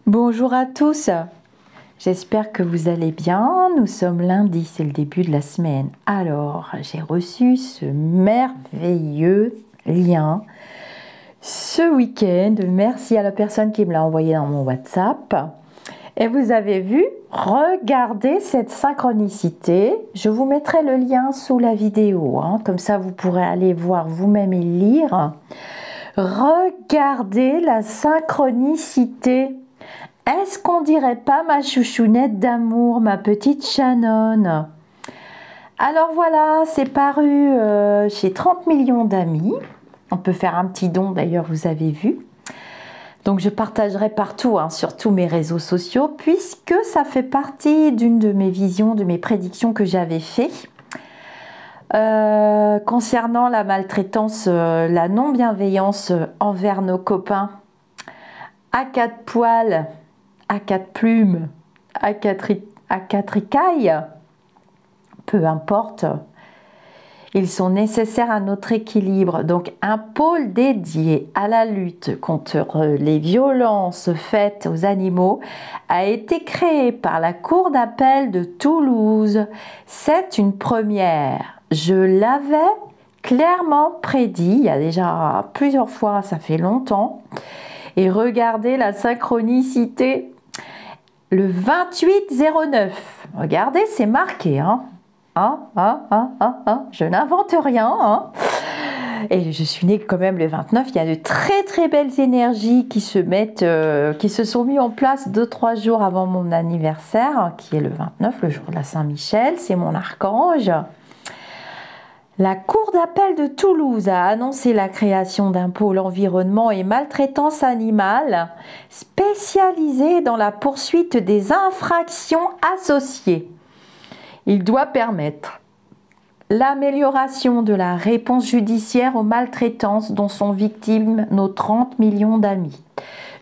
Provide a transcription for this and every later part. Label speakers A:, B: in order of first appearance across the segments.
A: Bonjour à tous, j'espère que vous allez bien. Nous sommes lundi, c'est le début de la semaine. Alors, j'ai reçu ce merveilleux lien ce week-end. Merci à la personne qui me l'a envoyé dans mon WhatsApp. Et vous avez vu, regardez cette synchronicité. Je vous mettrai le lien sous la vidéo, comme ça vous pourrez aller voir vous-même et lire. Regardez la synchronicité. Est-ce qu'on dirait pas ma chouchounette d'amour, ma petite Shannon? Alors voilà, c'est paru chez 30 millions d'amis. On peut faire un petit don d'ailleurs, vous avez vu. Donc je partagerai partout, sur tous mes réseaux sociaux, puisque ça fait partie d'une de mes visions, de mes prédictions que j'avais fait. Concernant la maltraitance, la non-bienveillance envers nos copains à quatre poils, à quatre plumes, à quatre écailles, peu importe, ils sont nécessaires à notre équilibre. Donc un pôle dédié à la lutte contre les violences faites aux animaux a été créé par la Cour d'appel de Toulouse. C'est une première. Je l'avais clairement prédit, il y a déjà plusieurs fois, ça fait longtemps. Et regardez la synchronicité, le 28/09. Regardez, c'est marqué, je n'invente rien, Et je suis née quand même le 29. Il y a de très très belles énergies qui se sont mises en place 2-3 jours avant mon anniversaire, qui est le 29, le jour de la Saint-Michel. C'est mon archange. La Cour d'appel de Toulouse a annoncé la création d'un pôle environnement et maltraitance animale spécialisé dans la poursuite des infractions associées. Il doit permettre l'amélioration de la réponse judiciaire aux maltraitances dont sont victimes nos 30 millions d'amis.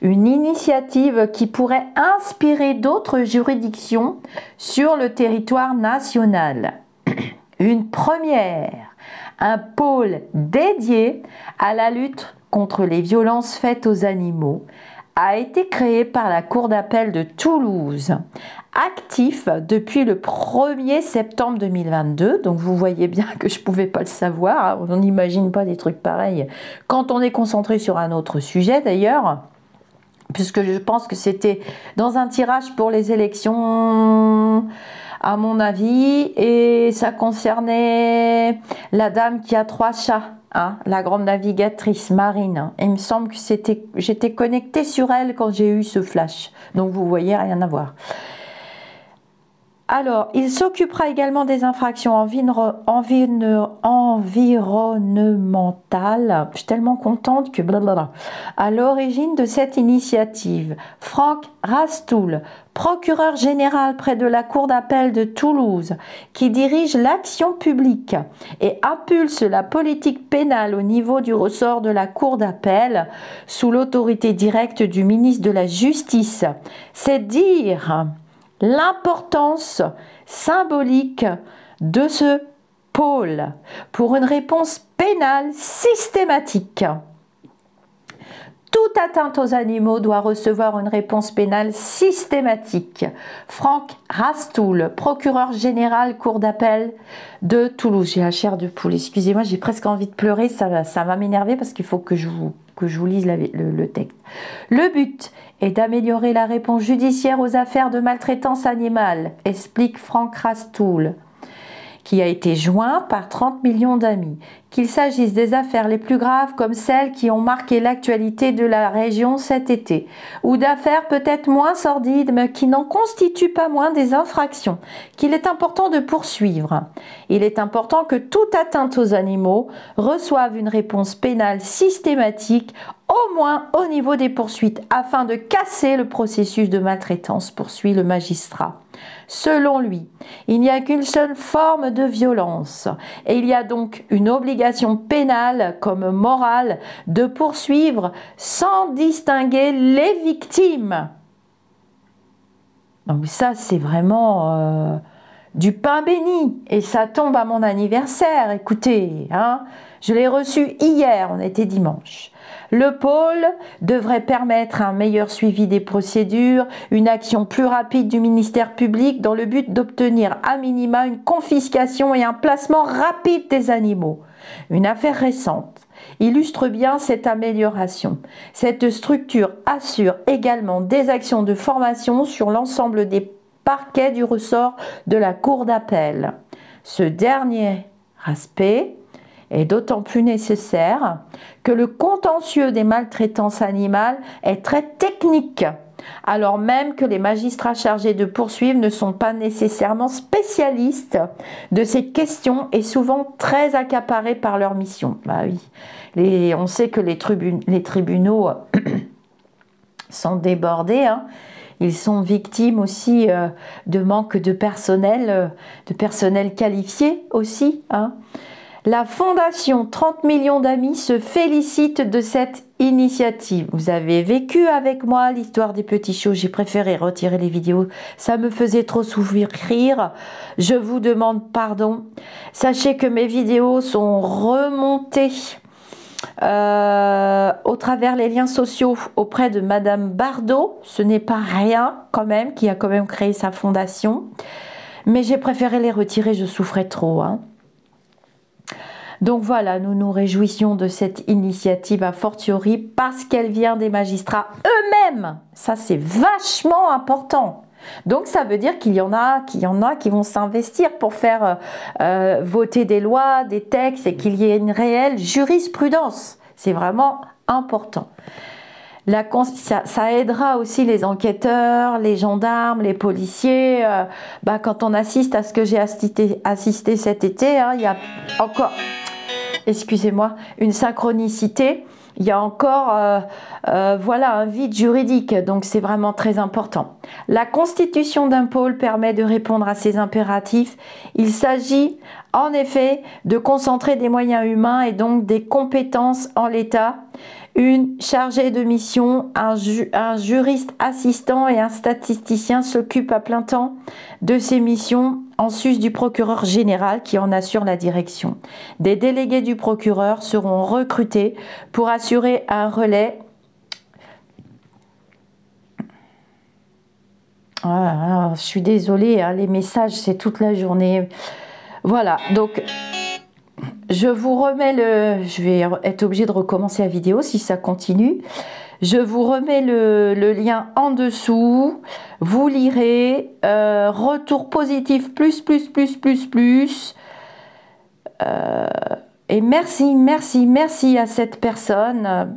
A: Une initiative qui pourrait inspirer d'autres juridictions sur le territoire national. Une première, un pôle dédié à la lutte contre les violences faites aux animaux a été créé par la Cour d'appel de Toulouse, actif depuis le 1er septembre 2022. Donc vous voyez bien que je ne pouvais pas le savoir, on n'imagine pas des trucs pareils quand on est concentré sur un autre sujet d'ailleurs, puisque je pense que c'était dans un tirage pour les élections à mon avis, et ça concernait la dame qui a 3 chats, la grande navigatrice marine. Il me semble que j'étais connectée sur elle quand j'ai eu ce flash, donc vous voyez, rien à voir. Alors, il s'occupera également des infractions environnementales. Je suis tellement contente que blablabla. À l'origine de cette initiative, Franck Rastoul, procureur général près de la Cour d'appel de Toulouse, qui dirige l'action publique et impulse la politique pénale au niveau du ressort de la Cour d'appel, sous l'autorité directe du ministre de la Justice, c'est dire l'importance symbolique de ce pôle pour une réponse pénale systématique. Toute atteinte aux animaux doit recevoir une réponse pénale systématique. Franck Rastoul, procureur général, Cour d'appel de Toulouse. J'ai la chair de poule, excusez-moi, j'ai presque envie de pleurer, ça va m'énerver parce qu'il faut que je vous lise le texte. Le but est d'améliorer la réponse judiciaire aux affaires de maltraitance animale, explique Franck Rastoul, qui a été joint par 30 millions d'amis. Qu'il s'agisse des affaires les plus graves comme celles qui ont marqué l'actualité de la région cet été, ou d'affaires peut-être moins sordides mais qui n'en constituent pas moins des infractions, qu'il est important de poursuivre. Il est important que toute atteinte aux animaux reçoive une réponse pénale systématique, au moins au niveau des poursuites, afin de casser le processus de maltraitance, poursuit le magistrat. Selon lui, il n'y a qu'une seule forme de violence et il y a donc une obligation pénale comme morale de poursuivre sans distinguer les victimes. Donc ça, c'est vraiment du pain béni et ça tombe à mon anniversaire. Écoutez, je l'ai reçu hier, on était dimanche. Le pôle devrait permettre un meilleur suivi des procédures, une action plus rapide du ministère public dans le but d'obtenir à minima une confiscation et un placement rapide des animaux. Une affaire récente illustre bien cette amélioration. Cette structure assure également des actions de formation sur l'ensemble des parquets du ressort de la cour d'appel. Ce dernier aspect est d'autant plus nécessaire que le contentieux des maltraitances animales est très technique, alors même que les magistrats chargés de poursuivre ne sont pas nécessairement spécialistes de ces questions et souvent très accaparés par leur mission. Bah oui, on sait que les tribunaux sont débordés, hein. Ils sont victimes aussi de manque de personnel qualifié aussi, hein. La Fondation 30 millions d'amis se félicite de cette initiative. Vous avez vécu avec moi l'histoire des petits chiots. J'ai préféré retirer les vidéos. Ça me faisait trop souffrir. Je vous demande pardon. Sachez que mes vidéos sont remontées au travers les liens sociaux auprès de Madame Bardot. Ce n'est pas rien quand même, qui a quand même créé sa fondation. Mais j'ai préféré les retirer, je souffrais trop, hein. Donc voilà, nous nous réjouissons de cette initiative a fortiori parce qu'elle vient des magistrats eux-mêmes. Ça, c'est vachement important. Donc ça veut dire qu'il y en a qui vont s'investir pour faire voter des lois, des textes et qu'il y ait une réelle jurisprudence. C'est vraiment important. Ça aidera aussi les enquêteurs, les gendarmes, les policiers. Quand on assiste à ce que j'ai assisté cet été, hein, il y a encore, excusez-moi, une synchronicité. Il y a encore voilà, un vide juridique, donc c'est vraiment très important. La constitution d'un pôle permet de répondre à ces impératifs. Il s'agit en effet de concentrer des moyens humains et donc des compétences en l'état. Une chargée de mission, un juriste assistant et un statisticien s'occupent à plein temps de ces missions en sus du procureur général qui en assure la direction. Des délégués du procureur seront recrutés pour assurer un relais. Ah, je suis désolée, hein, les messages c'est toute la journée. Voilà, donc je vous remets je vais être obligée de recommencer la vidéo si ça continue. Je vous remets le lien en dessous. Vous lirez. Retour positif plus. Et merci à cette personne.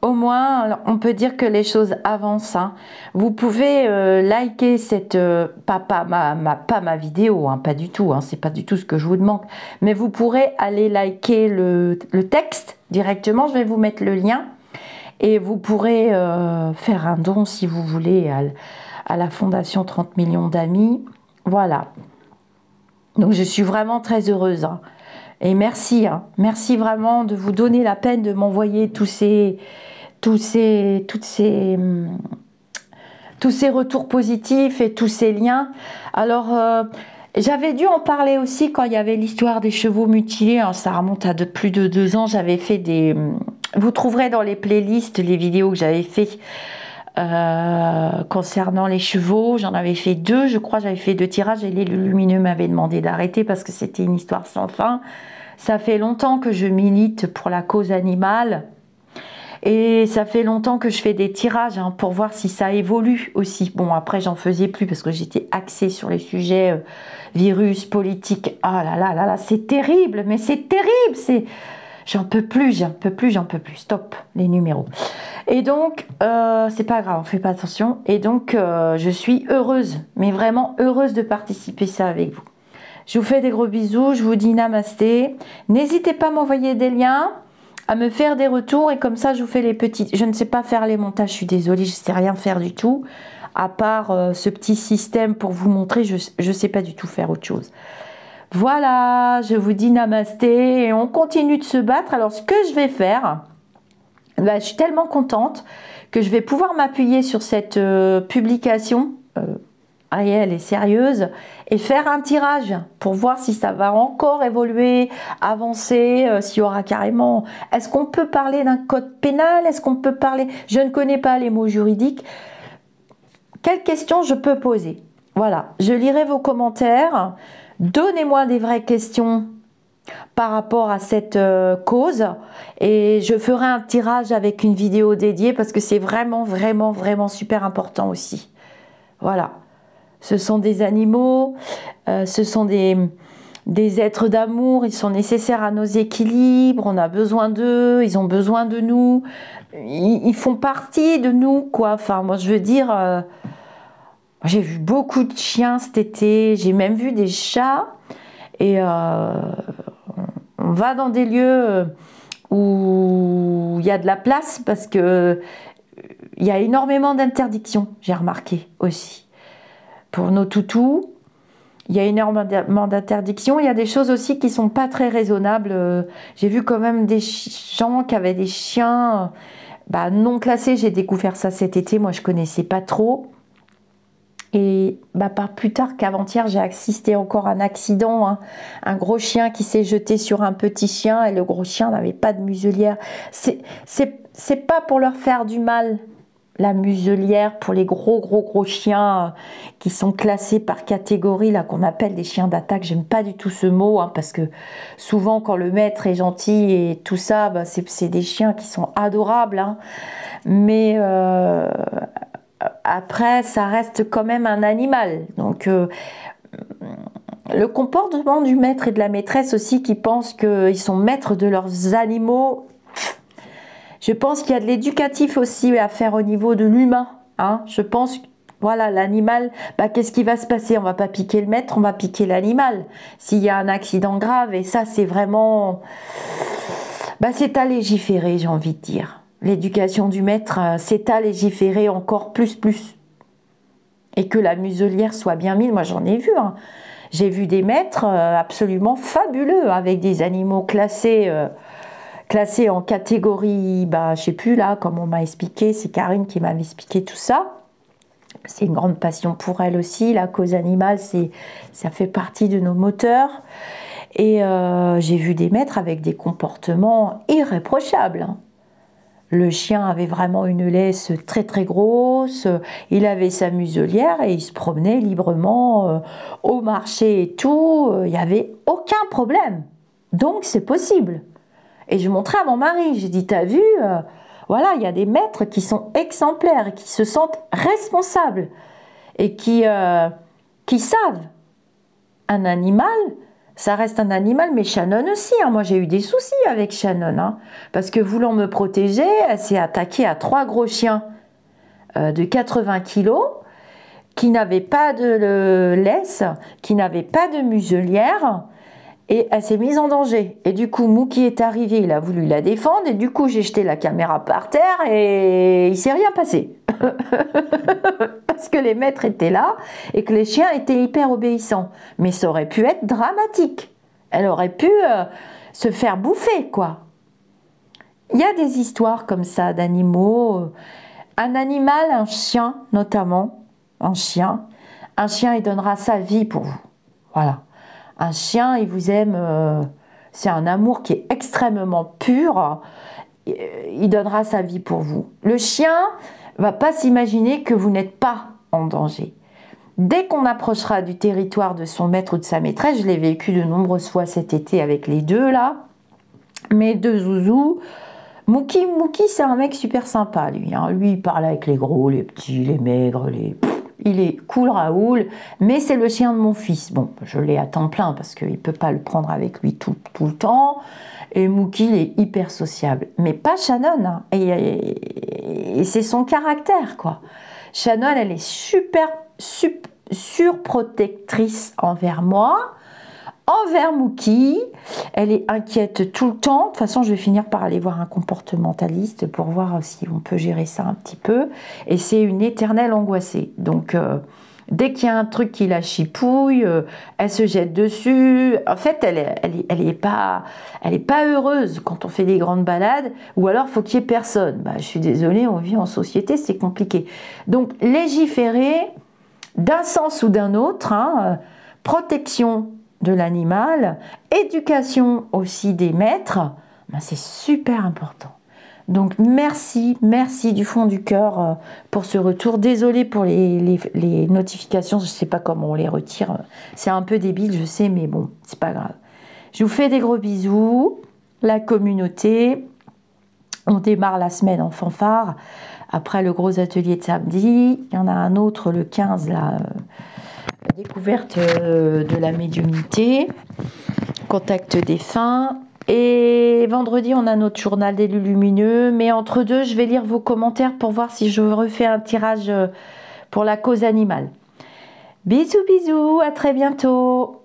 A: Au moins, on peut dire que les choses avancent, hein. Vous pouvez liker cette pas ma vidéo, hein, pas du tout, hein, c'est pas du tout ce que je vous demande, mais vous pourrez aller liker le texte directement. Je vais vous mettre le lien et vous pourrez faire un don si vous voulez à la Fondation 30 millions d'amis. Voilà. Donc je suis vraiment très heureuse, hein. Et merci, hein. Merci vraiment de vous donner la peine de m'envoyer tous ces retours positifs et tous ces liens. Alors, j'avais dû en parler aussi quand il y avait l'histoire des chevaux mutilés. Alors, ça remonte à plus de 2 ans. J'avais fait des... Vous trouverez dans les playlists les vidéos que j'avais fait concernant les chevaux. J'en avais fait 2, je crois. J'avais fait 2 tirages et les lumineux m'avaient demandé d'arrêter parce que c'était une histoire sans fin. Ça fait longtemps que je milite pour la cause animale. Et ça fait longtemps que je fais des tirages, hein, pour voir si ça évolue aussi. Bon, après, j'en faisais plus parce que j'étais axée sur les sujets virus, politique. Ah là là là là, c'est terrible, mais c'est terrible. J'en peux plus. Stop, les numéros. Et donc, c'est pas grave, on fait pas attention. Et donc, je suis heureuse, mais vraiment heureuse de participer ça avec vous. Je vous fais des gros bisous, je vous dis namasté. N'hésitez pas à m'envoyer des liens, à me faire des retours et comme ça je vous fais les petits. Je ne sais pas faire les montages, je suis désolée, je ne sais rien faire du tout à part ce petit système pour vous montrer. Je ne sais pas du tout faire autre chose. Voilà, je vous dis namasté et on continue de se battre. Alors ce que je vais faire, je suis tellement contente que je vais pouvoir m'appuyer sur cette publication réelle et sérieuse et faire un tirage pour voir si ça va encore évoluer, avancer, s'il y aura carrément... Est-ce qu'on peut parler d'un code pénal? Est-ce qu'on peut parler... Je ne connais pas les mots juridiques. Quelles questions je peux poser? Voilà, je lirai vos commentaires. Donnez-moi des vraies questions par rapport à cette cause et je ferai un tirage avec une vidéo dédiée parce que c'est vraiment super important aussi. Voilà, ce sont des animaux, ce sont des êtres d'amour, ils sont nécessaires à nos équilibres, on a besoin d'eux, ils ont besoin de nous, ils font partie de nous, quoi. Enfin, moi je veux dire, j'ai vu beaucoup de chiens cet été, j'ai même vu des chats et on va dans des lieux où il y a de la place parce que il y a énormément d'interdictions, j'ai remarqué aussi. Pour nos toutous, il y a énormément d'interdictions. Il y a des choses aussi qui ne sont pas très raisonnables. J'ai vu quand même des gens qui avaient des chiens non classés. J'ai découvert ça cet été, moi je ne connaissais pas trop. Et pas plus tard qu'avant-hier, j'ai assisté encore à un accident, hein. Un gros chien qui s'est jeté sur un petit chien et le gros chien n'avait pas de muselière. C'est pas pour leur faire du mal, la muselière, pour les gros chiens qui sont classés par catégorie, là qu'on appelle des chiens d'attaque. J'aime pas du tout ce mot, hein, parce que souvent quand le maître est gentil et tout ça, c'est des chiens qui sont adorables, hein. Mais... après, ça reste quand même un animal. Donc, le comportement du maître et de la maîtresse aussi, qui pensent qu'ils sont maîtres de leurs animaux, je pense qu'il y a de l'éducatif aussi à faire au niveau de l'humain, hein. Je pense, voilà, l'animal, qu'est-ce qui va se passer? On va pas piquer le maître, on va piquer l'animal. S'il y a un accident grave, et ça, c'est vraiment... c'est à légiférer, j'ai envie de dire. L'éducation du maître, c'est à légiférer encore plus. Et que la muselière soit bien mise. Moi, j'en ai vu, hein. J'ai vu des maîtres absolument fabuleux avec des animaux classés en catégorie, je sais plus là, comme on m'a expliqué. C'est Karine qui m'avait expliqué tout ça. C'est une grande passion pour elle aussi. La cause animale, ça fait partie de nos moteurs. Et j'ai vu des maîtres avec des comportements irréprochables, hein. Le chien avait vraiment une laisse très grosse, il avait sa muselière et il se promenait librement au marché et tout, il n'y avait aucun problème. Donc c'est possible. Et je montrais à mon mari, j'ai dit, t'as vu, voilà, il y a des maîtres qui sont exemplaires, qui se sentent responsables et qui savent. Un animal, ça reste un animal, mais Shannon aussi, hein. Moi, j'ai eu des soucis avec Shannon, hein, parce que voulant me protéger, elle s'est attaquée à 3 gros chiens de 80 kilos qui n'avaient pas de laisse, qui n'avaient pas de muselière, et elle s'est mise en danger. Et du coup, Mookie est arrivé, il a voulu la défendre, et du coup, j'ai jeté la caméra par terre, et il ne s'est rien passé. Parce que les maîtres étaient là et que les chiens étaient hyper obéissants. Mais ça aurait pu être dramatique. Elle aurait pu se faire bouffer, quoi. Il y a des histoires comme ça d'animaux. Un animal, un chien notamment, un chien, il donnera sa vie pour vous. Voilà. Un chien, il vous aime, c'est un amour qui est extrêmement pur. Il donnera sa vie pour vous. Le chien va pas s'imaginer que vous n'êtes pas en danger. Dès qu'on approchera du territoire de son maître ou de sa maîtresse, je l'ai vécu de nombreuses fois cet été avec les deux là, mes deux zouzous. Mookie, c'est un mec super sympa lui, hein. Lui il parle avec les gros, les petits, les maigres, il est cool Raoul, mais c'est le chien de mon fils. Bon, je l'ai à temps plein parce qu'il ne peut pas le prendre avec lui tout le temps. Et Mookie, il est hyper sociable. Mais pas Shannon, hein. Et c'est son caractère, quoi. Shannon, elle est surprotectrice envers moi, envers Mookie. Elle est inquiète tout le temps. De toute façon, je vais finir par aller voir un comportementaliste pour voir si on peut gérer ça un petit peu. Et c'est une éternelle angoissée. Donc... dès qu'il y a un truc qui la chipouille, elle se jette dessus. En fait, elle est pas heureuse quand on fait des grandes balades, ou alors faut qu'il y ait personne. Je suis désolée, on vit en société, c'est compliqué. Donc légiférer, d'un sens ou d'un autre, hein, protection de l'animal, éducation aussi des maîtres, ben c'est super important. Donc merci, merci du fond du cœur pour ce retour. Désolée pour les notifications, je ne sais pas comment on les retire. C'est un peu débile, je sais, mais bon, c'est pas grave. Je vous fais des gros bisous. La communauté, on démarre la semaine en fanfare. Après le gros atelier de samedi, il y en a un autre le 15, la découverte de la médiumnité, contact défunt. Et vendredi, on a notre journal d'élu lumineux. Mais entre deux, je vais lire vos commentaires pour voir si je refais un tirage pour la cause animale. Bisous, bisous, à très bientôt.